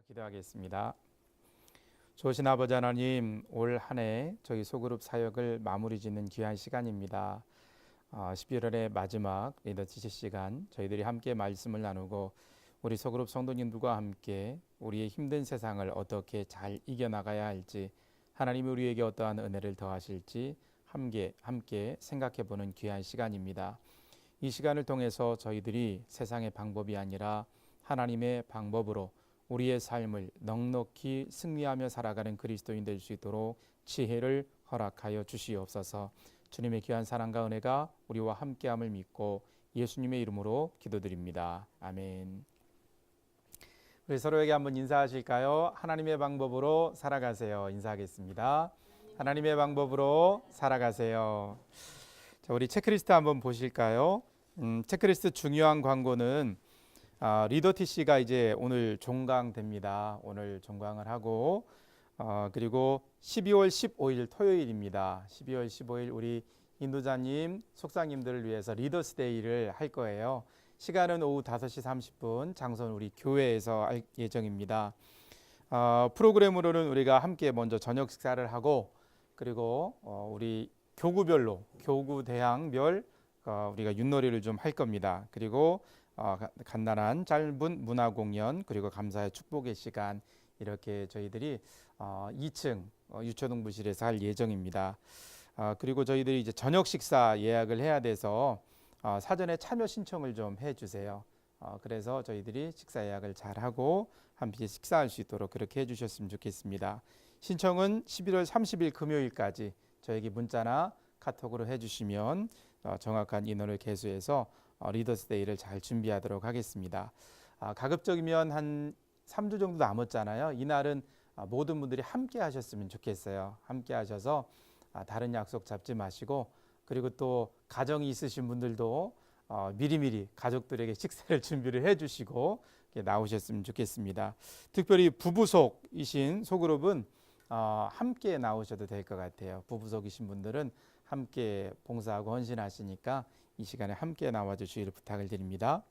기도하겠습니다. 좋으신 아버지 하나님, 올 한 해 저희 소그룹 사역을 마무리 짓는 귀한 시간입니다. 12월의 마지막 리더십 시간, 저희들이 함께 말씀을 나누고 우리 소그룹 성도님들과 함께 우리의 힘든 세상을 어떻게 잘 이겨나가야 할지, 하나님이 우리에게 어떠한 은혜를 더하실지 함께 생각해보는 귀한 시간입니다. 이 시간을 통해서 저희들이 세상의 방법이 아니라 하나님의 방법으로 우리의 삶을 넉넉히 승리하며 살아가는 그리스도인 될 수 있도록 지혜를 허락하여 주시옵소서. 주님의 귀한 사랑과 은혜가 우리와 함께함을 믿고 예수님의 이름으로 기도드립니다. 아멘. 우리 서로에게 한번 인사하실까요? 하나님의 방법으로 살아가세요. 인사하겠습니다. 하나님의 방법으로 살아가세요. 자, 우리 체크리스트 한번 보실까요? 체크리스트 중요한 광고는 리더티씨가 이제 오늘 종강됩니다. 오늘 종강을 하고 그리고 12월 15일 토요일입니다. 12월 15일 우리 인도자님, 속사님들을 위해서 리더스데이를 할 거예요. 시간은 오후 5시 30분, 장소는 우리 교회에서 할 예정입니다. 프로그램으로는 우리가 함께 먼저 저녁 식사를 하고 그리고 우리 교구별로, 교구 대항별 우리가 윷놀이를 좀 할 겁니다. 그리고 간단한 짧은 문화 공연 그리고 감사의 축복의 시간 이렇게 저희들이 2층 유초동부실에서 할 예정입니다. 그리고 저희들이 이제 저녁 식사 예약을 해야 돼서 사전에 참여 신청을 좀 해주세요. 그래서 저희들이 식사 예약을 잘 하고 함께 식사할 수 있도록 그렇게 해주셨으면 좋겠습니다. 신청은 11월 30일 금요일까지 저에게 문자나 카톡으로 해주시면 정확한 인원을 계수해서 리더스데이를 잘 준비하도록 하겠습니다. 가급적이면 한 3주 정도 남았잖아요. 이날은 모든 분들이 함께 하셨으면 좋겠어요. 함께 하셔서 다른 약속 잡지 마시고 그리고 또 가정이 있으신 분들도 미리미리 가족들에게 식사를 준비를 해주시고 나오셨으면 좋겠습니다. 특별히 부부속이신 소그룹은 함께 나오셔도 될 것 같아요. 부부속이신 분들은 함께 봉사하고 헌신하시니까 이 시간에 함께 나와 주시기를 부탁을 드립니다.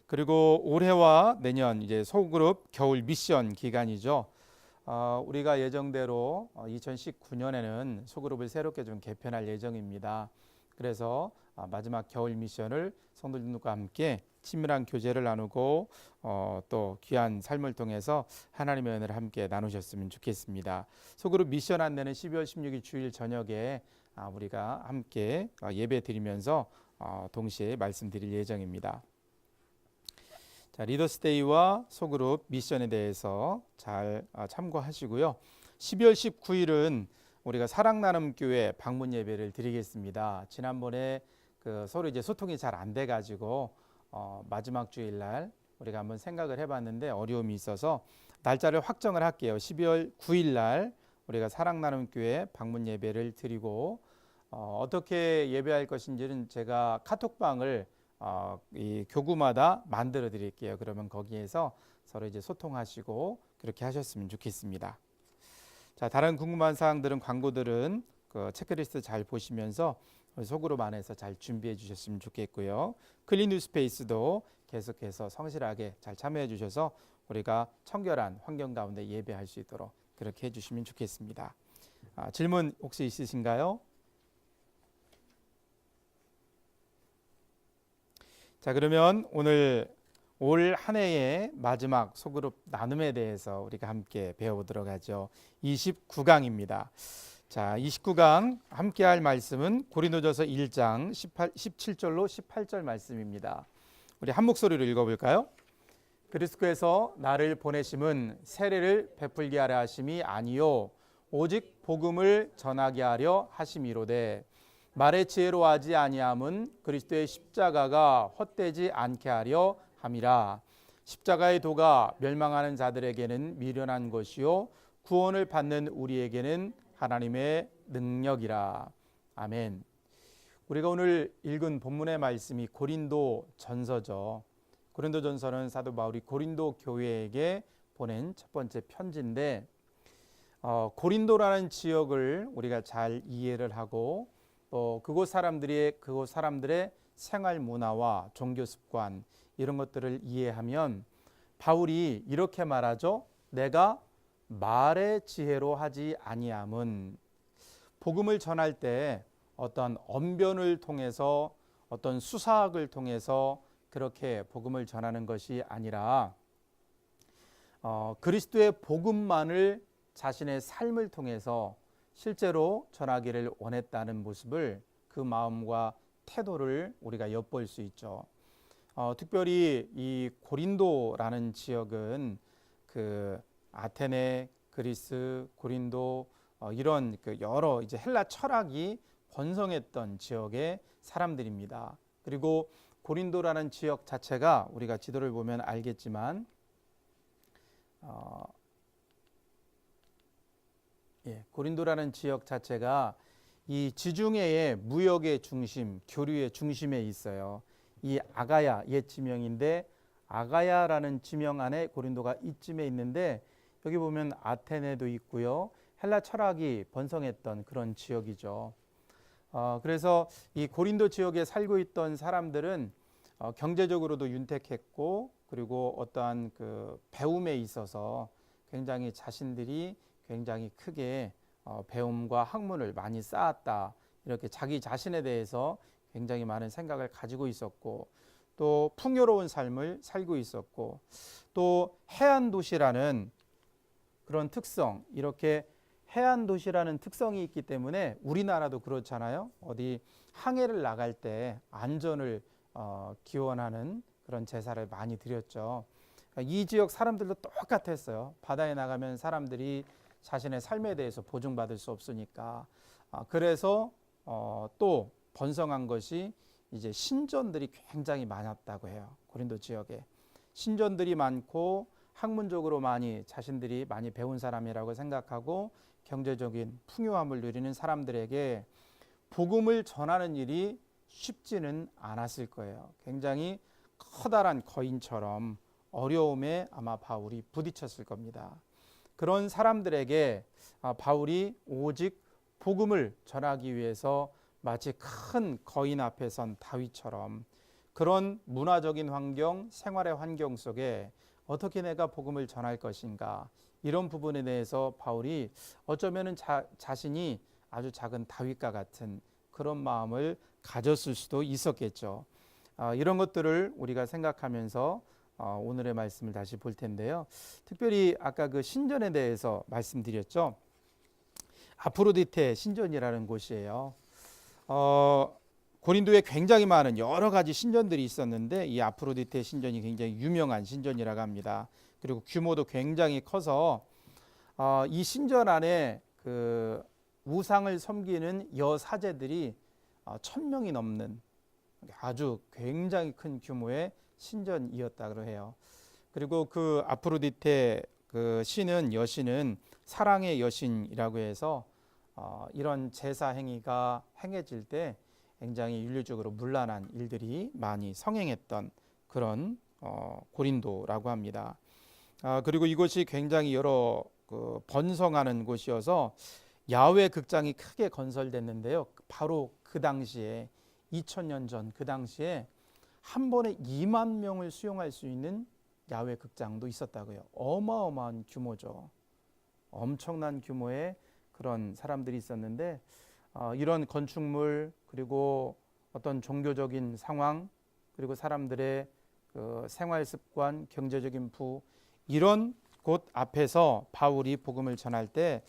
그리고 올해와 내년 이제 소그룹 겨울 미션 기간이죠. 우리가 예정대로 2019년에는 소그룹을 새롭게 좀 개편할 예정입니다. 그래서 마지막 겨울 미션을 성도님들과 함께 친밀한 교제를 나누고 또 귀한 삶을 통해서 하나님의 은혜를 함께 나누셨으면 좋겠습니다. 소그룹 미션 안내는 12월 16일 주일 저녁에 우리가 함께 예배 드리면서 동시에 말씀드릴 예정입니다. 자, 리더스데이와 소그룹 미션에 대해서 잘 참고하시고요. 12월 19일은 우리가 사랑나눔교회 방문 예배를 드리겠습니다. 지난번에 서로 이제 소통이 잘 안 돼가지고 마지막 주일날 우리가 한번 생각을 해봤는데 어려움이 있어서 날짜를 확정을 할게요. 12월 9일날 우리가 사랑나눔교회 방문 예배를 드리고 어떻게 예배할 것인지는 제가 카톡방을 이 교구마다 만들어 드릴게요. 그러면 거기에서 서로 이제 소통하시고 그렇게 하셨으면 좋겠습니다. 자, 다른 궁금한 사항들은 광고들은 그 체크리스트 잘 보시면서 소그룹 안에서 잘 준비해 주셨으면 좋겠고요. 클린 뉴스페이스도 계속해서 성실하게 잘 참여해 주셔서 우리가 청결한 환경 가운데 예배할 수 있도록 그렇게 해주시면 좋겠습니다. 질문 혹시 있으신가요? 자, 그러면 오늘 올 한 해의 마지막 소그룹 나눔에 대해서 우리가 함께 배워보도록 하죠. 29강입니다. 자, 29강 함께 할 말씀은 고린도전서 1장 17절로 18절 말씀입니다. 우리 한 목소리로 읽어볼까요? 그리스도께서 나를 보내심은 세례를 베풀게 하려 하심이 아니요 오직 복음을 전하게 하려 하심이로되 말의 지혜로 하지 아니함은 그리스도의 십자가가 헛되지 않게 하려 함이라. 십자가의 도가 멸망하는 자들에게는 미련한 것이요 구원을 받는 우리에게는 하나님의 능력이라. 아멘. 우리가 오늘 읽은 본문의 말씀이 고린도 전서죠. 고린도 전서는 사도 바울이 고린도 교회에게 보낸 첫 번째 편지인데 고린도라는 지역을 우리가 잘 이해를 하고 그곳 사람들의 생활 문화와 종교 습관 이런 것들을 이해하면 바울이 이렇게 말하죠. 내가 말의 지혜로 하지 아니함은, 복음을 전할 때 어떤 언변을 통해서 어떤 수사학을 통해서 그렇게 복음을 전하는 것이 아니라 그리스도의 복음만을 자신의 삶을 통해서 실제로 전하기를 원했다는 모습을, 그 마음과 태도를 우리가 엿볼 수 있죠. 특별히 이 고린도라는 지역은 그 아테네, 그리스, 고린도 이런 그 여러 이제 헬라 철학이 번성했던 지역의 사람들입니다. 그리고 고린도라는 지역 자체가 우리가 지도를 보면 알겠지만 고린도라는 지역 자체가 이 지중해의 무역의 중심, 교류의 중심에 있어요. 이 아가야 옛 지명인데, 아가야라는 지명 안에 고린도가 이쯤에 있는데, 여기 보면 아테네도 있고요. 헬라 철학이 번성했던 그런 지역이죠. 그래서 이 고린도 지역에 살고 있던 사람들은 경제적으로도 윤택했고, 그리고 어떠한 그 배움에 있어서 굉장히 자신들이 굉장히 크게 배움과 학문을 많이 쌓았다, 이렇게 자기 자신에 대해서 굉장히 많은 생각을 가지고 있었고, 또 풍요로운 삶을 살고 있었고, 또 해안 도시라는 그런 특성, 이렇게 해안 도시라는 특성이 있기 때문에 우리나라도 그렇잖아요. 어디 항해를 나갈 때 안전을 기원하는 그런 제사를 많이 드렸죠. 이 지역 사람들도 똑같았어요. 바다에 나가면 사람들이 자신의 삶에 대해서 보증받을 수 없으니까. 그래서 또 번성한 것이 이제 신전들이 굉장히 많았다고 해요. 고린도 지역에 신전들이 많고, 학문적으로 많이 자신들이 많이 배운 사람이라고 생각하고 경제적인 풍요함을 누리는 사람들에게 복음을 전하는 일이 쉽지는 않았을 거예요. 굉장히 커다란 거인처럼 어려움에 아마 바울이 부딪혔을 겁니다. 그런 사람들에게 바울이 오직 복음을 전하기 위해서 마치 큰 거인 앞에 선 다윗처럼 그런 문화적인 환경, 생활의 환경 속에 어떻게 내가 복음을 전할 것인가, 이런 부분에 대해서 바울이 어쩌면 자신이 아주 작은 다윗과 같은 그런 마음을 가졌을 수도 있었겠죠. 이런 것들을 우리가 생각하면서 오늘의 말씀을 다시 볼 텐데요. 특별히 아까 그 신전에 대해서 말씀드렸죠. 아프로디테 신전이라는 곳이에요. 고린도에 굉장히 많은 여러 가지 신전들이 있었는데, 이 아프로디테 신전이 굉장히 유명한 신전이라고 합니다. 그리고 규모도 굉장히 커서 이 신전 안에 그 우상을 섬기는 여사제들이 1000명이 넘는 아주 굉장히 큰 규모의 신전이었다고 해요. 그리고 그 아프로디테 그 여신은 사랑의 여신이라고 해서 이런 제사 행위가 행해질 때 굉장히 윤리적으로 문란한 일들이 많이 성행했던 그런 고린도라고 합니다. 그리고 이곳이 굉장히 여러 그 번성하는 곳이어서 야외 극장이 크게 건설됐는데요. 바로 그 당시에 2000년 전 그 당시에 한 번에 2만 명을 수용할 수 있는 야외 극장도 있었다고요. 어마어마한 규모죠. 엄청난 규모의 그런 사람들이 있었는데, 이런 건축물, 그리고 어떤 종교적인 상황, 그리고 사람들의 그 생활 습관, 경제적인 이런 곳 앞에서 바울이 복음을 전할 때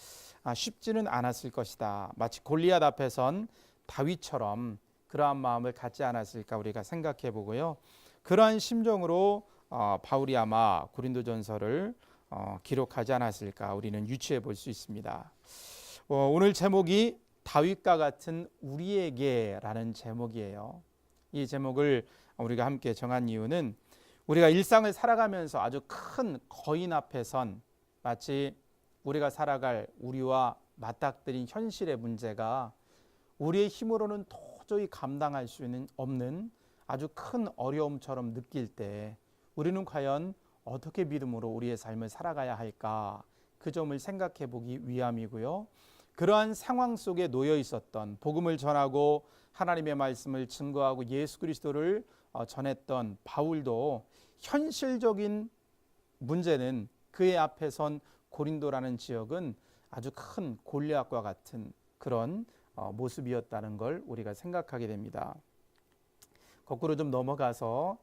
쉽지는 않았을 것이다. 마치 골리앗 앞에 선 다윗처럼 그러한 마음을 갖지 않았을까 우리가 생각해 보고요. 그러한 심정으로 바울이 아마 고린도전서를 기록하지 않았을까 우리는 유추해 볼 수 있습니다. 오늘 제목이 다윗과 같은 우리에게라는 제목이에요. 이 제목을 우리가 함께 정한 이유는 우리가 일상을 살아가면서 아주 큰 거인 앞에 선 마치 우리가 살아갈 우리와 맞닥뜨린 현실의 문제가 우리의 힘으로는 도저히 감당할 수는 없는 아주 큰 어려움처럼 느낄 때 우리는 과연 어떻게 믿음으로 우리의 삶을 살아가야 할까, 그 점을 생각해 보기 위함이고요. 그러한 상황 속에 놓여 있었던, 복음을 전하고 하나님의 말씀을 증거하고 예수 그리스도를 전했던 바울도 현실적인 문제는 그의 앞에 선 고린도라는 지역은 아주 큰 골리앗과 같은 그런 모습이었다는 걸 우리가 생각하게 됩니다. 거꾸로 좀 넘어가서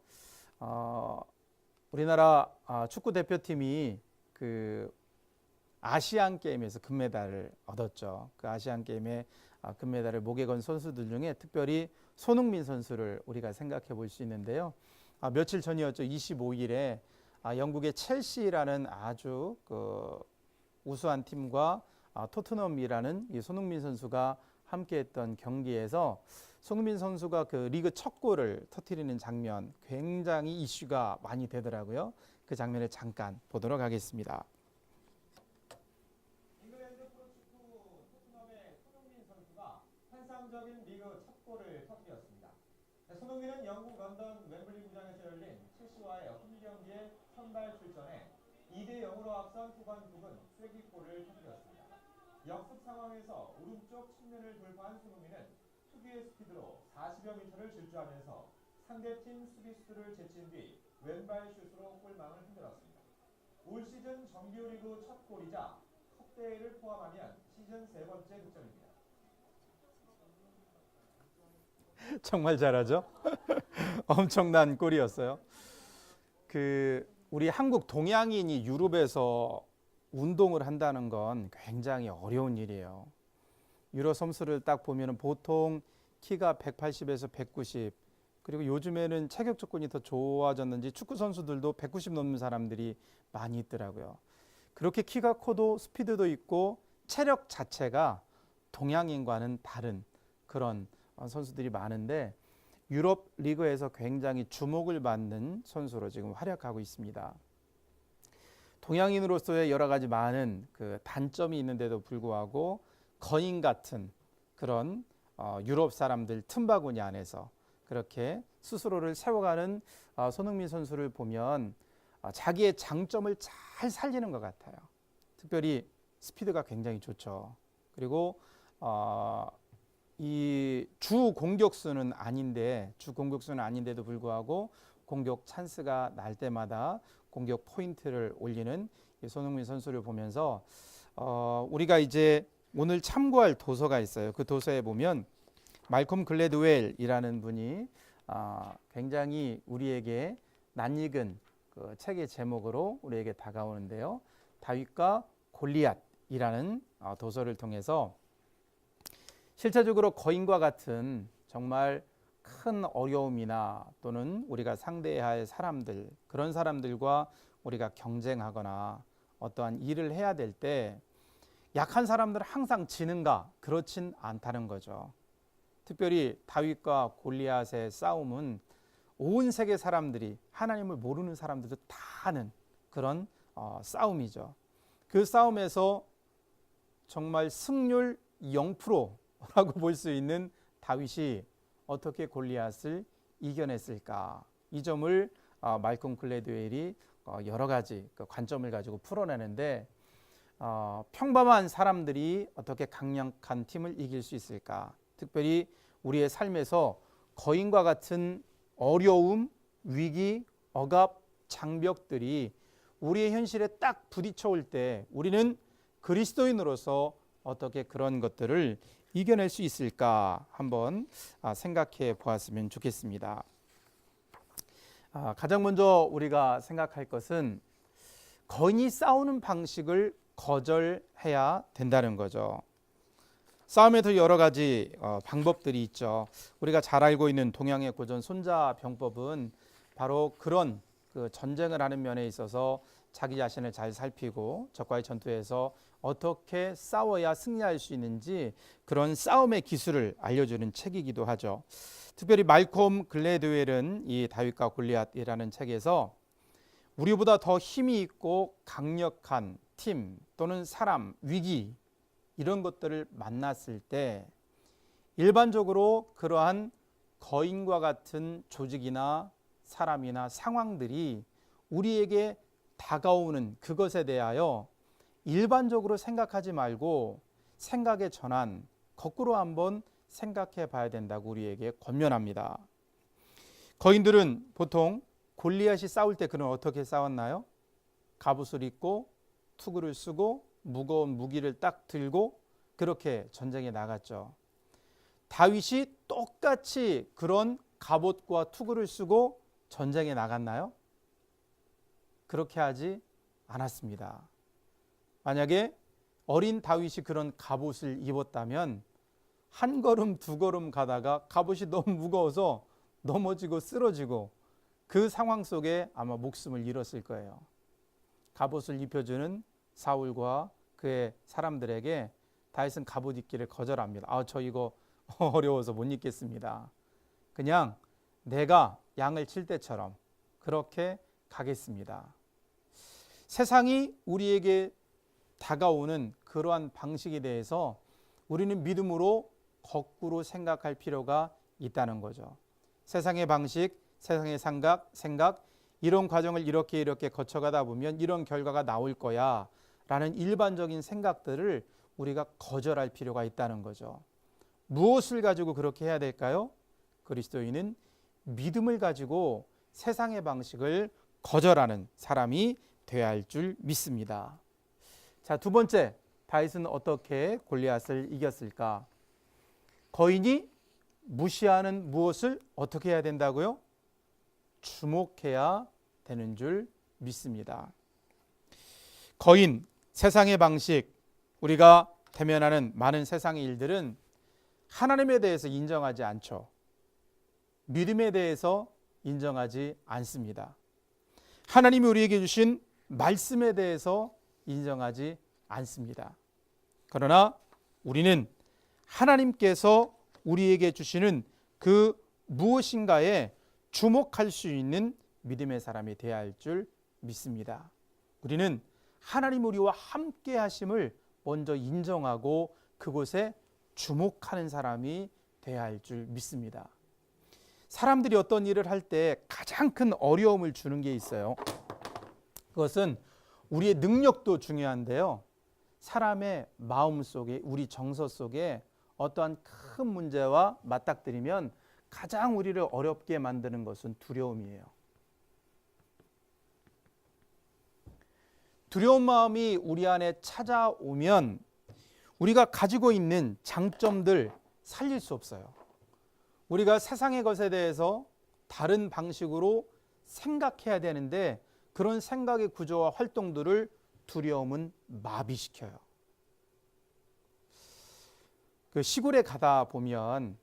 우리나라 축구 대표팀이 그 아시안 게임에서 금메달을 얻었죠. 그 아시안 게임에 금메달을 목에 건 선수들 중에 특별히 손흥민 선수를 우리가 생각해 볼 수 있는데요. 며칠 전이었죠. 25일에 영국의 첼시라는 아주 그 우수한 팀과 토트넘이라는 이 손흥민 선수가 함께했던 경기에서 손흥민 선수가 그 리그 첫 골을 터뜨리는 장면 굉장히 이슈가 많이 되더라고요. 그 장면을 잠깐 보도록 하겠습니다. 잉글랜드 프로축구 토트넘의 손흥민 선수가 환상적인 리그 첫 골을 터뜨렸습니다. 손흥민은 영국 런던 웸블리 구장에서 열린 첼시와의 홈 경기에 선발 출전해 2대0으로 앞선 후반 부분 쐐기골을 터뜨렸습니다. 역습 상황에서 오른쪽 측면을 돌파한 손흥민은 특유의 스피드로 40여 미터를 질주하면서 상대팀 수비수들을 제친 뒤 왼발 슛으로 골망을 흔들었습니다. 올 시즌 정규리그 첫 골이자 컵대회를 포함하면 시즌 세 번째 득점입니다. 정말 잘하죠? 엄청난 골이었어요. 우리 한국 동양인이 유럽에서 운동을 한다는 건 굉장히 어려운 일이에요. 유럽 선수를 딱 보면 보통 키가 180에서 190, 그리고 요즘에는 체격 조건이 더 좋아졌는지 축구 선수들도 190 넘는 사람들이 많이 있더라고요. 그렇게 키가 커도 스피드도 있고 체력 자체가 동양인과는 다른 그런 선수들이 많은데 유럽 리그에서 굉장히 주목을 받는 선수로 지금 활약하고 있습니다. 동양인으로서의 여러 가지 많은 그 단점이 있는데도 불구하고 거인 같은 그런 유럽 사람들 틈바구니 안에서 그렇게 스스로를 세워가는 손흥민 선수를 보면 자기의 장점을 잘 살리는 것 같아요. 특별히 스피드가 굉장히 좋죠. 그리고 이 주 공격수는 아닌데도 불구하고 공격 찬스가 날 때마다 공격 포인트를 올리는 이 손흥민 선수를 보면서 우리가 이제 오늘 참고할 도서가 있어요. 그 도서에 보면 말콤 글래드웰이라는 분이 굉장히 우리에게 낯익은 그 책의 제목으로 우리에게 다가오는데요. 다윗과 골리앗이라는 도서를 통해서 실제적으로 거인과 같은 정말 큰 어려움이나 또는 우리가 상대해야 할 사람들, 그런 사람들과 우리가 경쟁하거나 어떠한 일을 해야 될 때 약한 사람들은 항상 지는가? 그렇진 않다는 거죠. 특별히 다윗과 골리앗의 싸움은 온 세계 사람들이, 하나님을 모르는 사람들도 다 하는 그런 싸움이죠. 그 싸움에서 정말 승률 0%라고 볼 수 있는 다윗이 어떻게 골리앗을 이겨냈을까? 이 점을 말콤 글래드웰이 여러 가지 관점을 가지고 풀어내는데 평범한 사람들이 어떻게 강력한 팀을 이길 수 있을까? 특별히 우리의 삶에서 거인과 같은 어려움, 위기, 억압, 장벽들이 우리의 현실에 딱 부딪혀 올 때 우리는 그리스도인으로서 어떻게 그런 것들을 이겨낼 수 있을까 한번 생각해 보았으면 좋겠습니다. 가장 먼저 우리가 생각할 것은 거인이 싸우는 방식을 거절해야 된다는 거죠. 싸움에도 여러 가지 방법들이 있죠. 우리가 잘 알고 있는 동양의 고전 손자병법은 바로 그런 그 전쟁을 하는 면에 있어서 자기 자신을 잘 살피고 적과의 전투에서 어떻게 싸워야 승리할 수 있는지 그런 싸움의 기술을 알려주는 책이기도 하죠. 특별히 말콤 글래드웰은 이 다윗과 골리앗이라는 책에서 우리보다 더 힘이 있고 강력한 팀 또는 사람, 위기 이런 것들을 만났을 때 일반적으로 그러한 거인과 같은 조직이나 사람이나 상황들이 우리에게 다가오는 그것에 대하여 일반적으로 생각하지 말고 생각의 전환, 거꾸로 한번 생각해 봐야 된다고 우리에게 권면합니다. 거인들은 보통 골리앗이 싸울 때 그는 어떻게 싸웠나요? 갑옷을 입고 투구를 쓰고 무거운 무기를 딱 들고 그렇게 전쟁에 나갔죠. 다윗이 똑같이 그런 갑옷과 투구를 쓰고 전쟁에 나갔나요? 그렇게 하지 않았습니다. 만약에 어린 다윗이 그런 갑옷을 입었다면 한 걸음 두 걸음 가다가 갑옷이 너무 무거워서 넘어지고 쓰러지고 그 상황 속에 아마 목숨을 잃었을 거예요. 갑옷을 입혀주는 사울과 그의 사람들에게 다윗은 갑옷 입기를 거절합니다. 저 이거 어려워서 못 입겠습니다. 그냥 내가 양을 칠 때처럼 그렇게 가겠습니다. 세상이 우리에게 다가오는 그러한 방식에 대해서 우리는 믿음으로 거꾸로 생각할 필요가 있다는 거죠. 세상의 방식, 세상의 생각 이런 과정을 이렇게 거쳐가다 보면 이런 결과가 나올 거야 라는 일반적인 생각들을 우리가 거절할 필요가 있다는 거죠. 무엇을 가지고 그렇게 해야 될까요? 그리스도인은 믿음을 가지고 세상의 방식을 거절하는 사람이 되어야 할 줄 믿습니다. 자, 두 번째, 다윗은 어떻게 골리앗을 이겼을까? 거인이 무시하는 무엇을 어떻게 해야 된다고요? 주목해야 되는 줄 믿습니다. 거인, 세상의 방식, 우리가 대면하는 많은 세상의 일들은 하나님에 대해서 인정하지 않죠. 믿음에 대해서 인정하지 않습니다. 하나님이 우리에게 주신 말씀에 대해서 인정하지 않습니다. 그러나 우리는 하나님께서 우리에게 주시는 그 무엇인가에 주목할 수 있는 믿음의 사람이 되어야 할 줄 믿습니다. 우리는 하나님 우리와 함께 하심을 먼저 인정하고 그곳에 주목하는 사람이 되어야 할 줄 믿습니다. 사람들이 어떤 일을 할 때 가장 큰 어려움을 주는 게 있어요. 그것은 우리의 능력도 중요한데요. 사람의 마음 속에, 우리 정서 속에 어떠한 큰 문제와 맞닥뜨리면 가장 우리를 어렵게 만드는 것은 두려움이에요. 두려운 마음이 우리 안에 찾아오면 우리가 가지고 있는 장점들 살릴 수 없어요. 우리가 세상의 것에 대해서 다른 방식으로 생각해야 되는데 그런 생각의 구조와 활동들을 두려움은 마비시켜요. 그 시골에 가다 보면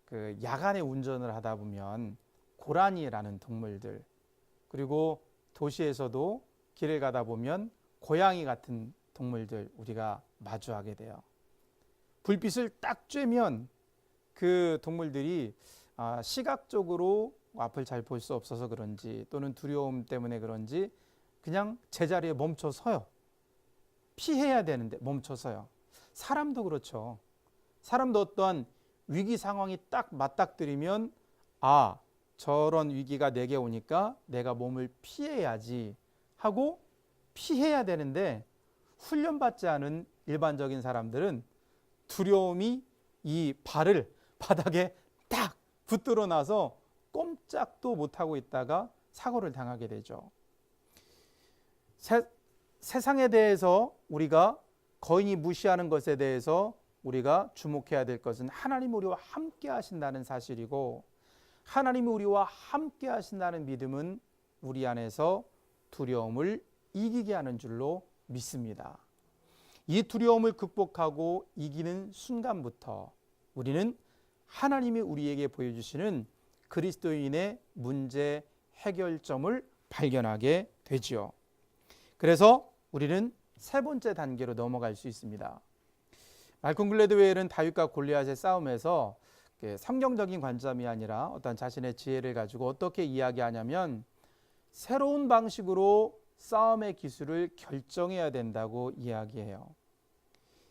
그 야간에 운전을 하다 보면 고라니라는 동물들, 그리고 도시에서도 길을 가다 보면 고양이 같은 동물들 우리가 마주하게 돼요. 불빛을 딱 쬐면 그 동물들이 시각적으로 앞을 잘 볼 수 없어서 그런지 또는 두려움 때문에 그런지 그냥 제자리에 멈춰 서요. 피해야 되는데 멈춰 서요. 사람도 그렇죠. 사람도 어떠한 위기 상황이 딱 맞닥뜨리면 저런 위기가 내게 오니까 내가 몸을 피해야지 하고 피해야 되는데 훈련받지 않은 일반적인 사람들은 두려움이 이 발을 바닥에 딱 붙들어 놔서 꼼짝도 못하고 있다가 사고를 당하게 되죠. 세상에 대해서 우리가 거인이 무시하는 것에 대해서 우리가 주목해야 될 것은 하나님 우리와 함께 하신다는 사실이고, 하나님이 우리와 함께 하신다는 믿음은 우리 안에서 두려움을 이기게 하는 줄로 믿습니다. 이 두려움을 극복하고 이기는 순간부터 우리는 하나님이 우리에게 보여주시는 그리스도인의 문제 해결점을 발견하게 되지요. 그래서 우리는 세 번째 단계로 넘어갈 수 있습니다. 말콤 글래드웰은 다윗과 골리앗의 싸움에서 성경적인 관점이 아니라 어떤 자신의 지혜를 가지고 어떻게 이야기하냐면 새로운 방식으로 싸움의 기술을 결정해야 된다고 이야기해요.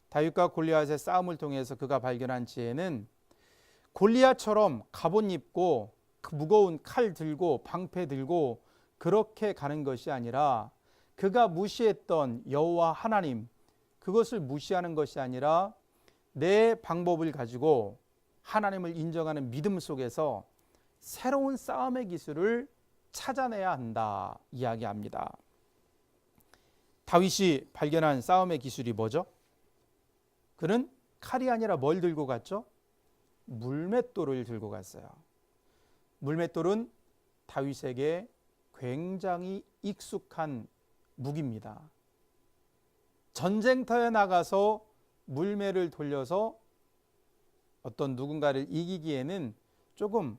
다윗과 골리앗의 싸움을 통해서 그가 발견한 지혜는 골리앗처럼 갑옷 입고 그 무거운 칼 들고 방패 들고 그렇게 가는 것이 아니라 그가 무시했던 여호와 하나님, 그것을 무시하는 것이 아니라 내 방법을 가지고 하나님을 인정하는 믿음 속에서 새로운 싸움의 기술을 찾아내야 한다 이야기합니다. 다윗이 발견한 싸움의 기술이 뭐죠? 그는 칼이 아니라 뭘 들고 갔죠? 물맷돌을 들고 갔어요. 물맷돌은 다윗에게 굉장히 익숙한 무기입니다. 전쟁터에 나가서 물매를 돌려서 어떤 누군가를 이기기에는 조금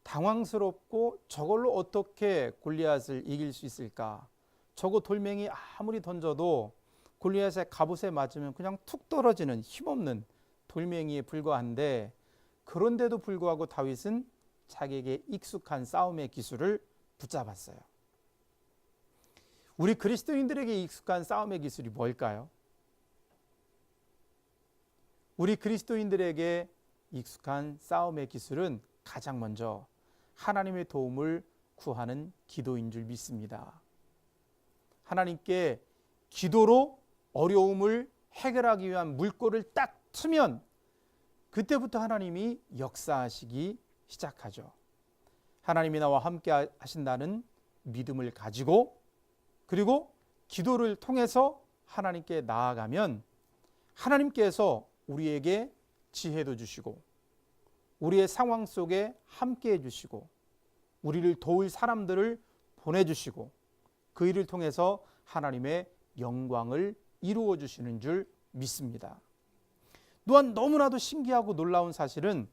당황스럽고 저걸로 어떻게 골리앗을 이길 수 있을까? 저거 돌멩이 아무리 던져도 골리앗의 갑옷에 맞으면 그냥 툭 떨어지는 힘없는 돌멩이에 불과한데, 그런데도 불구하고 다윗은 자기에게 익숙한 싸움의 기술을 붙잡았어요. 우리 그리스도인들에게 익숙한 싸움의 기술이 뭘까요? 우리 그리스도인들에게 익숙한 싸움의 기술은 가장 먼저 하나님의 도움을 구하는 기도인 줄 믿습니다. 하나님께 기도로 어려움을 해결하기 위한 물꼬를 딱 트면 그때부터 하나님이 역사하시기 시작하죠. 하나님이 나와 함께 하신다는 믿음을 가지고, 그리고 기도를 통해서 하나님께 나아가면 하나님께서 우리에게 지혜도 주시고 우리의 상황 속에 함께 해주시고 우리를 도울 사람들을 보내주시고 그 일을 통해서 하나님의 영광을 이루어 주시는 줄 믿습니다. 또한 너무나도 신기하고 놀라운 사실은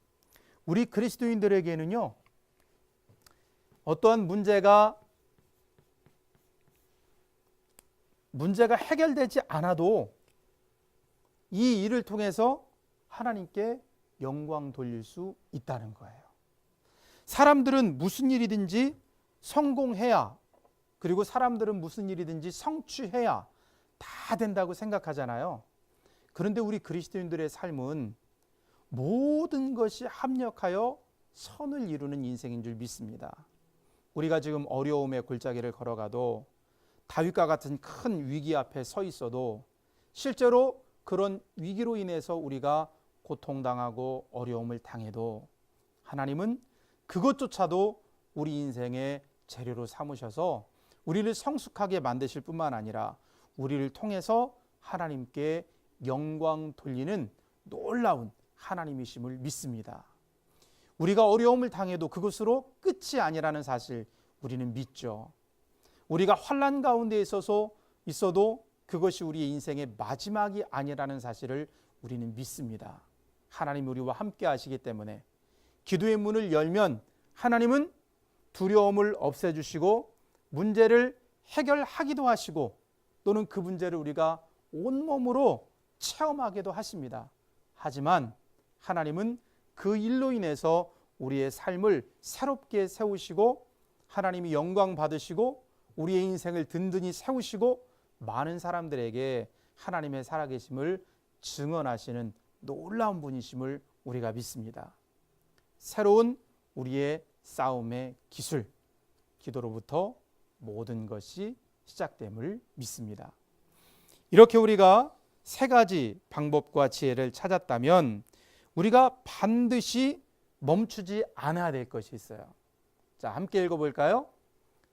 우리 그리스도인들에게는요, 어떠한 문제가 해결되지 않아도 이 일을 통해서 하나님께 영광 돌릴 수 있다는 거예요. 사람들은 무슨 일이든지 성공해야, 그리고 사람들은 무슨 일이든지 성취해야 다 된다고 생각하잖아요. 그런데 우리 그리스도인들의 삶은 모든 것이 합력하여 선을 이루는 인생인 줄 믿습니다. 우리가 지금 어려움의 골짜기를 걸어가도, 다윗과 같은 큰 위기 앞에 서 있어도, 실제로 그런 위기로 인해서 우리가 고통당하고 어려움을 당해도 하나님은 그것조차도 우리 인생의 재료로 삼으셔서 우리를 성숙하게 만드실 뿐만 아니라 우리를 통해서 하나님께 영광 돌리는 놀라운 하나님이심을 믿습니다. 우리가 어려움을 당해도 그것으로 끝이 아니라는 사실 우리는 믿죠. 우리가 환난 가운데 있어도 그것이 우리의 인생의 마지막이 아니라는 사실을 우리는 믿습니다. 하나님이 우리와 함께 하시기 때문에 기도의 문을 열면 하나님은 두려움을 없애주시고 문제를 해결하기도 하시고, 또는 그 문제를 우리가 온몸으로 체험하기도 하십니다. 하지만 하나님은 그 일로 인해서 우리의 삶을 새롭게 세우시고 하나님이 영광 받으시고 우리의 인생을 든든히 세우시고 많은 사람들에게 하나님의 살아계심을 증언하시는 놀라운 분이심을 우리가 믿습니다. 새로운 우리의 싸움의 기술, 기도로부터 모든 것이 시작됨을 믿습니다. 이렇게 우리가 세 가지 방법과 지혜를 찾았다면 우리가 반드시 멈추지 않아야 될 것이 있어요. 자, 함께 읽어볼까요?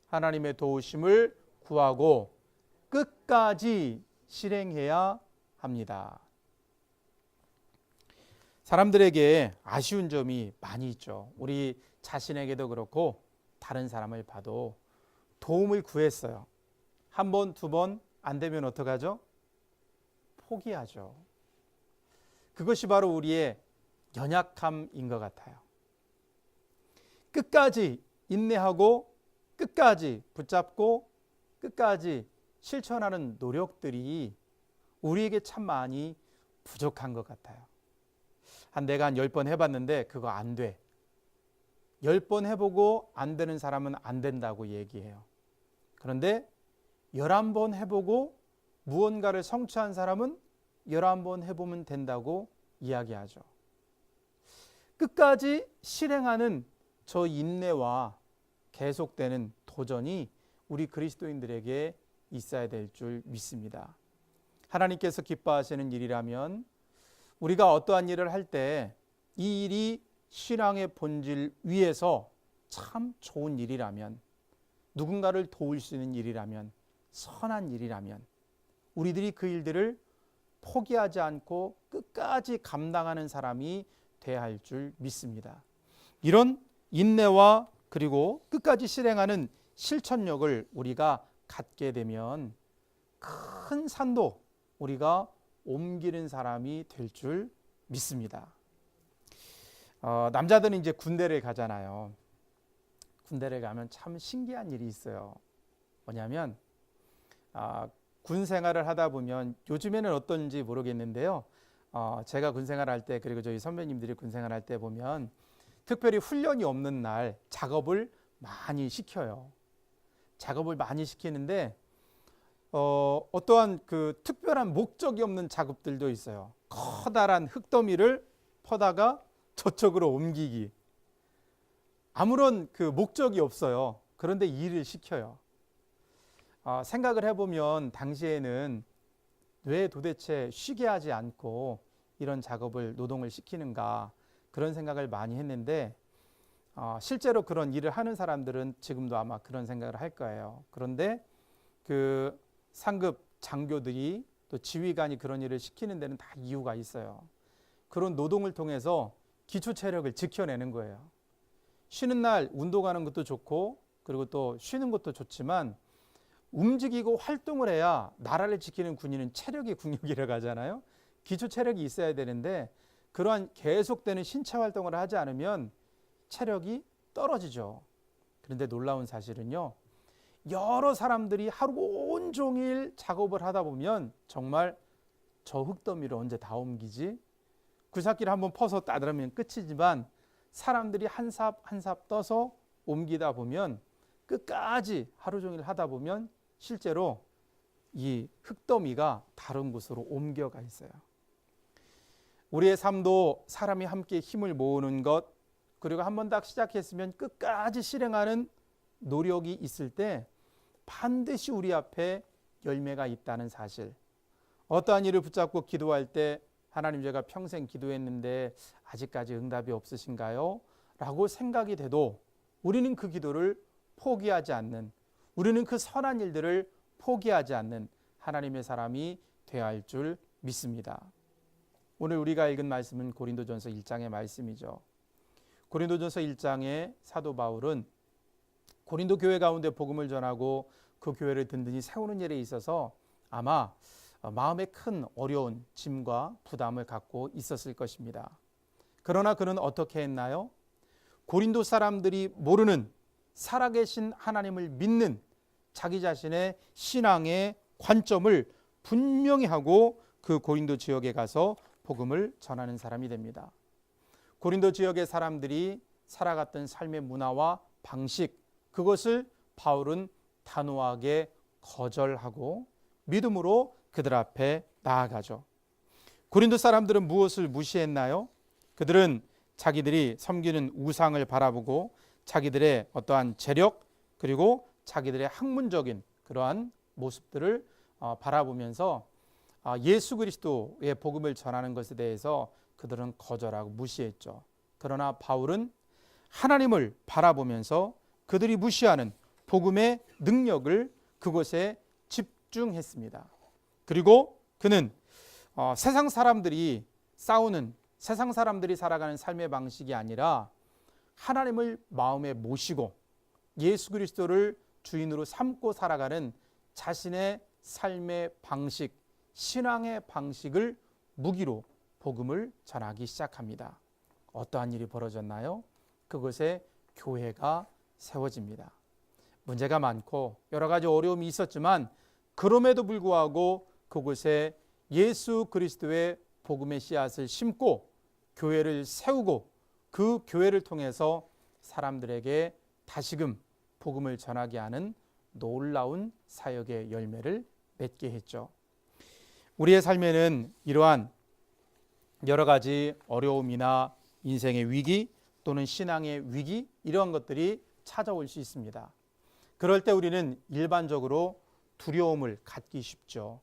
하나님의 도우심을 구하고 끝까지 실행해야 합니다. 사람들에게 아쉬운 점이 많이 있죠. 우리 자신에게도 그렇고 다른 사람을 봐도 도움을 구했어요. 한 번, 두 번 안 되면 어떡하죠? 포기하죠. 그것이 바로 우리의 연약함인 것 같아요. 끝까지 인내하고 끝까지 붙잡고 끝까지 실천하는 노력들이 우리에게 참 많이 부족한 것 같아요. 내가 한 10번 해봤는데 그거 안 돼. 10번 해보고 안 되는 사람은 안 된다고 얘기해요. 그런데 11번 해보고 무언가를 성취한 사람은 11번 해보면 된다고 이야기하죠. 끝까지 실행하는 저 인내와 계속되는 도전이 우리 그리스도인들에게 있어야 될 줄 믿습니다. 하나님께서 기뻐하시는 일이라면, 우리가 어떠한 일을 할 때 이 일이 신앙의 본질 위에서 참 좋은 일이라면, 누군가를 도울 수 있는 일이라면, 선한 일이라면 우리들이 그 일들을 포기하지 않고 끝까지 감당하는 사람이 돼야 할 줄 믿습니다. 이런 인내와 그리고 끝까지 실행하는 실천력을 우리가 갖게 되면 큰 산도 우리가 옮기는 사람이 될 줄 믿습니다. 남자들은 이제 군대를 가잖아요. 군대를 가면 참 신기한 일이 있어요. 뭐냐면 군 생활을 하다 보면 요즘에는 어떤지 모르겠는데요. 제가 군 생활할 때 그리고 저희 선배님들이 군 생활할 때 보면 특별히 훈련이 없는 날 작업을 많이 시켜요. 작업을 많이 시키는데 어떠한 그 특별한 목적이 없는 작업들도 있어요. 커다란 흙더미를 퍼다가 저쪽으로 옮기기. 아무런 그 목적이 없어요. 그런데 일을 시켜요. 생각을 해보면 당시에는 왜 도대체 쉬게 하지 않고 이런 작업을 노동을 시키는가 그런 생각을 많이 했는데 실제로 그런 일을 하는 사람들은 지금도 아마 그런 생각을 할 거예요. 그런데 그 상급 장교들이 또 지휘관이 그런 일을 시키는 데는 다 이유가 있어요. 그런 노동을 통해서 기초 체력을 지켜내는 거예요. 쉬는 날 운동하는 것도 좋고 그리고 또 쉬는 것도 좋지만 움직이고 활동을 해야 나라를 지키는 군인은 체력이 국력이라고 하잖아요. 기초 체력이 있어야 되는데 그러한 계속되는 신체 활동을 하지 않으면 체력이 떨어지죠. 그런데 놀라운 사실은요. 여러 사람들이 하루 온종일 작업을 하다 보면 정말 저 흙더미를 언제 다 옮기지? 굴삭기를 한번 퍼서 따르면 끝이지만 사람들이 한 삽 한 삽 떠서 옮기다 보면 끝까지 하루 종일 하다 보면 실제로 이 흙더미가 다른 곳으로 옮겨가 있어요. 우리의 삶도 사람이 함께 힘을 모으는 것 그리고 한번 딱 시작했으면 끝까지 실행하는 노력이 있을 때 반드시 우리 앞에 열매가 있다는 사실. 어떠한 일을 붙잡고 기도할 때 하나님 제가 평생 기도했는데 아직까지 응답이 없으신가요? 라고 생각이 돼도 우리는 그 기도를 포기하지 않는 우리는 그 선한 일들을 포기하지 않는 하나님의 사람이 되어야 할 줄 믿습니다. 오늘 우리가 읽은 말씀은 고린도전서 1장의 말씀이죠. 고린도전서 1장의 사도 바울은 고린도 교회 가운데 복음을 전하고 그 교회를 든든히 세우는 일에 있어서 아마 마음에 큰 어려운 짐과 부담을 갖고 있었을 것입니다. 그러나 그는 어떻게 했나요? 고린도 사람들이 모르는 살아계신 하나님을 믿는 자기 자신의 신앙의 관점을 분명히 하고 그 고린도 지역에 가서 복음을 전하는 사람이 됩니다. 고린도 지역의 사람들이 살아갔던 삶의 문화와 방식 그것을 바울은 단호하게 거절하고 믿음으로 그들 앞에 나아가죠. 고린도 사람들은 무엇을 무시했나요? 그들은 자기들이 섬기는 우상을 바라보고 자기들의 어떠한 재력 그리고 자기들의 학문적인 그러한 모습들을 바라보면서 예수 그리스도의 복음을 전하는 것에 대해서 그들은 거절하고 무시했죠. 그러나 바울은 하나님을 바라보면서 그들이 무시하는 복음의 능력을 그것에 집중했습니다. 그리고 그는 세상 사람들이 싸우는 세상 사람들이 살아가는 삶의 방식이 아니라 하나님을 마음에 모시고 예수 그리스도를 주인으로 삼고 살아가는 자신의 삶의 방식, 신앙의 방식을 무기로 복음을 전하기 시작합니다. 어떠한 일이 벌어졌나요? 그곳에 교회가 세워집니다. 문제가 많고 여러 가지 어려움이 있었지만 그럼에도 불구하고 그곳에 예수 그리스도의 복음의 씨앗을 심고 교회를 세우고 그 교회를 통해서 사람들에게 다시금 복음을 전하게 하는 놀라운 사역의 열매를 맺게 했죠. 우리의 삶에는 이러한 여러 가지 어려움이나 인생의 위기 또는 신앙의 위기 이러한 것들이 찾아올 수 있습니다. 그럴 때 우리는 일반적으로 두려움을 갖기 쉽죠.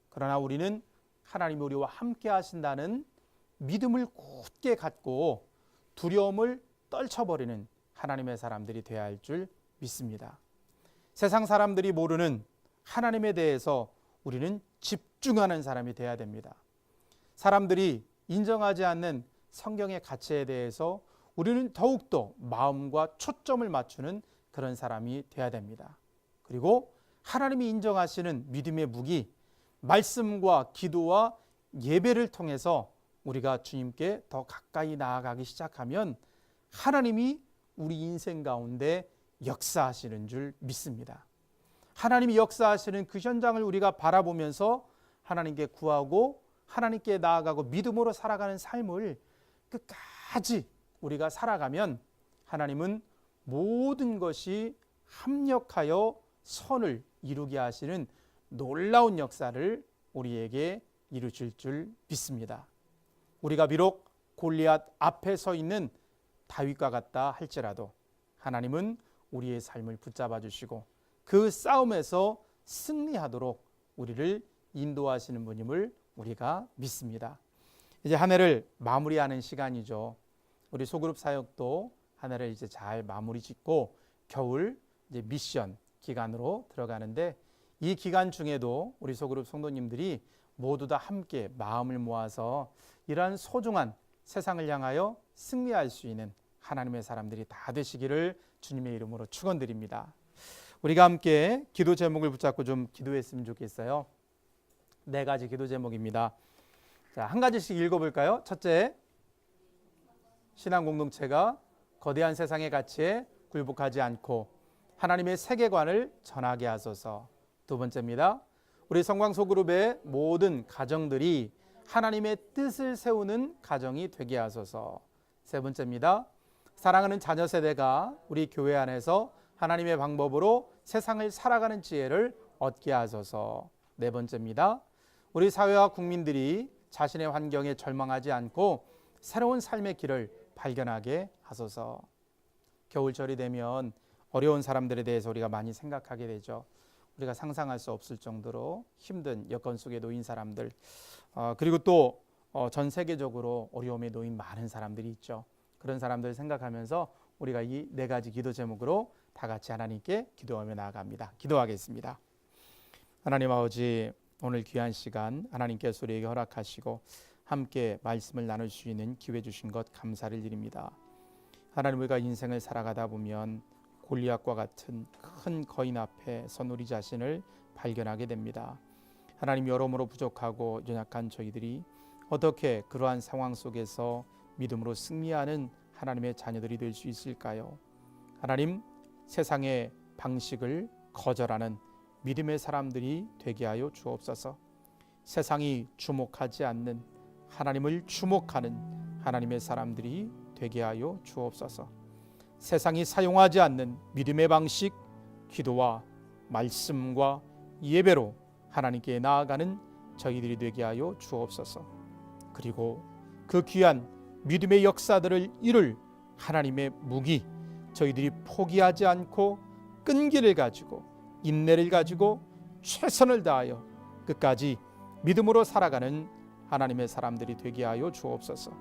그러나 우리는 하나님이 우리와 함께 하신다는 믿음을 굳게 갖고 두려움을 떨쳐버리는 하나님의 사람들이 되어야 할 줄 믿습니다. 세상 사람들이 모르는 하나님에 대해서 우리는 집중하는 사람이 되어야 됩니다. 사람들이 인정하지 않는 성경의 가치에 대해서 우리는 더욱더 마음과 초점을 맞추는 그런 사람이 되어야 됩니다. 그리고 하나님이 인정하시는 믿음의 무기, 말씀과 기도와 예배를 통해서 우리가 주님께 더 가까이 나아가기 시작하면 하나님이 우리 인생 가운데 역사하시는 줄 믿습니다. 하나님이 역사하시는 그 현장을 우리가 바라보면서 하나님께 구하고 하나님께 나아가고 믿음으로 살아가는 삶을 끝까지 우리가 살아가면 하나님은 모든 것이 합력하여 선을 이루게 하시는 놀라운 역사를 우리에게 이루실 줄 믿습니다. 우리가 비록 골리앗 앞에 서 있는 다윗과 같다 할지라도 하나님은 우리의 삶을 붙잡아 주시고 그 싸움에서 승리하도록 우리를 인도하시는 분임을 우리가 믿습니다. 이제 한 해를 마무리하는 시간이죠. 우리 소그룹 사역도 한 해를 이제 잘 마무리 짓고 겨울 이제 미션 기간으로 들어가는데 이 기간 중에도 우리 소그룹 성도님들이 모두 다 함께 마음을 모아서 이러한 소중한 세상을 향하여 승리할 수 있는 하나님의 사람들이 다 되시기를 주님의 이름으로 축원드립니다. 우리가 함께 기도 제목을 붙잡고 좀 기도했으면 좋겠어요. 4가지 기도 제목입니다. 자, 한 가지씩 읽어볼까요? 첫째, 신앙 공동체가 거대한 세상의 가치에 굴복하지 않고 하나님의 세계관을 전하게 하소서. 두 번째입니다. 우리 성광소그룹의 모든 가정들이 하나님의 뜻을 세우는 가정이 되게 하소서. 세 번째입니다. 사랑하는 자녀 세대가 우리 교회 안에서 하나님의 방법으로 세상을 살아가는 지혜를 얻게 하소서. 네 번째입니다. 우리 사회와 국민들이 자신의 환경에 절망하지 않고 새로운 삶의 길을 발견하게 하소서. 겨울철이 되면 어려운 사람들에 대해서 우리가 많이 생각하게 되죠. 우리가 상상할 수 없을 정도로 힘든 여건 속에 놓인 사람들, 그리고 또 전 세계적으로 어려움에 놓인 많은 사람들이 있죠. 그런 사람들을 생각하면서 우리가 이 4가지 기도 제목으로 다 같이 하나님께 기도하며 나아갑니다. 기도하겠습니다. 하나님 아버지, 오늘 귀한 시간 하나님께서 우리에게 허락하시고 함께 말씀을 나눌 수 있는 기회 주신 것 감사를 드립니다. 하나님, 우리가 인생을 살아가다 보면 골리앗과 같은 큰 거인 앞에서 우리 자신을 발견하게 됩니다. 하나님, 여러모로 부족하고 연약한 저희들이 어떻게 그러한 상황 속에서 믿음으로 승리하는 하나님의 자녀들이 될 수 있을까요? 하나님, 세상의 방식을 거절하는 믿음의 사람들이 되게 하여 주옵소서. 세상이 주목하지 않는 하나님을 주목하는 하나님의 사람들이 되게 하여 주옵소서. 세상이 사용하지 않는 믿음의 방식, 기도와 말씀과 예배로 하나님께 나아가는 저희들이 되게 하여 주옵소서. 그리고 그 귀한 믿음의 역사들을 이룰 하나님의 무기, 저희들이 포기하지 않고 끈기를 가지고 인내를 가지고 최선을 다하여 끝까지 믿음으로 살아가는 하나님의 사람들이 되게 하여 주옵소서.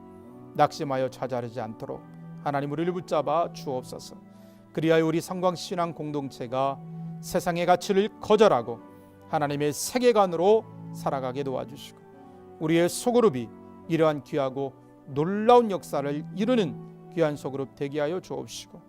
낙심하여 좌절하지 않도록 하나님 우리를 붙잡아 주옵소서. 그리하여 우리 성광신앙 공동체가 세상의 가치를 거절하고 하나님의 세계관으로 살아가게 도와주시고 우리의 소그룹이 이러한 귀하고 놀라운 역사를 이루는 귀한 소그룹 되게 하여 주옵시고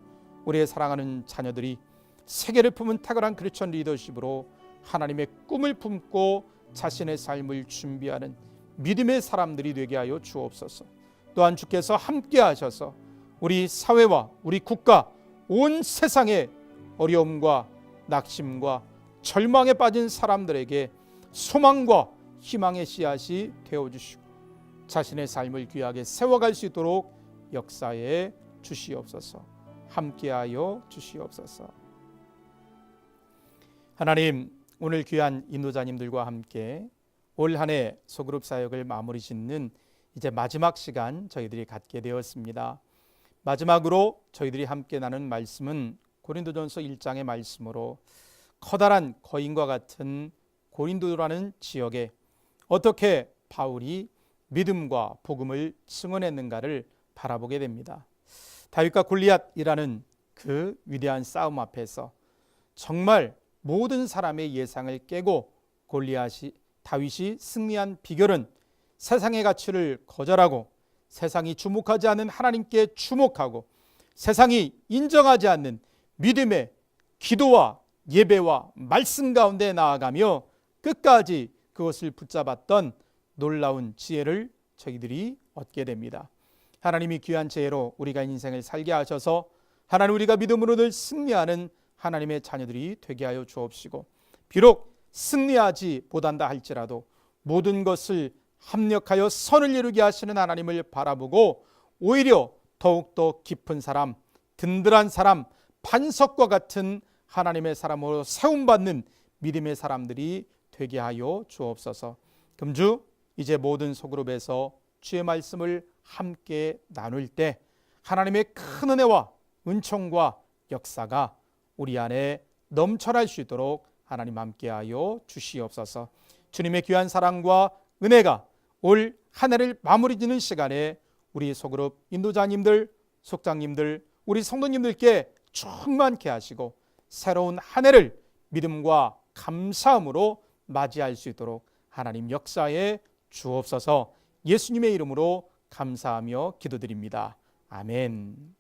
우리의 사랑하는 자녀들이 세계를 품은 탁월한 크리스천 리더십으로 하나님의 꿈을 품고 자신의 삶을 준비하는 믿음의 사람들이 되게 하여 주옵소서. 또한 주께서 함께 하셔서 우리 사회와 우리 국가 온 세상의 어려움과 낙심과 절망에 빠진 사람들에게 소망과 희망의 씨앗이 되어주시고 자신의 삶을 귀하게 세워갈 수 있도록 역사에 주시옵소서. 함께하여 주시옵소서. 하나님, 오늘 귀한 인도자님들과 함께 올 한 해 소그룹 사역을 마무리 짓는 이제 마지막 시간 저희들이 갖게 되었습니다. 마지막으로 저희들이 함께 나눈 말씀은 고린도전서 1장의 말씀으로 커다란 거인과 같은 고린도라는 지역에 어떻게 바울이 믿음과 복음을 증언했는가를 바라보게 됩니다. 다윗과 골리앗이라는 그 위대한 싸움 앞에서 정말 모든 사람의 예상을 깨고 골리앗이 다윗이 승리한 비결은 세상의 가치를 거절하고 세상이 주목하지 않는 하나님께 주목하고 세상이 인정하지 않는 믿음의 기도와 예배와 말씀 가운데 나아가며 끝까지 그것을 붙잡았던 놀라운 지혜를 저희들이 얻게 됩니다. 하나님이 귀한 지혜로 우리가 인생을 살게 하셔서 하나님 우리가 믿음으로 늘 승리하는 하나님의 자녀들이 되게 하여 주옵시고, 비록 승리하지 못한다 할지라도 모든 것을 합력하여 선을 이루게 하시는 하나님을 바라보고 오히려 더욱더 깊은 사람, 든든한 사람, 반석과 같은 하나님의 사람으로 세움받는 믿음의 사람들이 되게 하여 주옵소서. 금주 이제 모든 소그룹에서 주의 말씀을 함께 나눌 때 하나님의 큰 은혜와 은총과 역사가 우리 안에 넘쳐날 수 있도록 하나님 함께하여 주시옵소서. 주님의 귀한 사랑과 은혜가 올 한 해를 마무리 짓는 시간에 우리 소그룹 인도자님들, 속장님들, 우리 성도님들께 충만케 하시고 새로운 한 해를 믿음과 감사함으로 맞이할 수 있도록 하나님 역사에 주옵소서. 예수님의 이름으로 감사하며 기도드립니다. 아멘.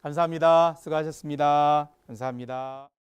감사합니다. 수고하셨습니다. 감사합니다.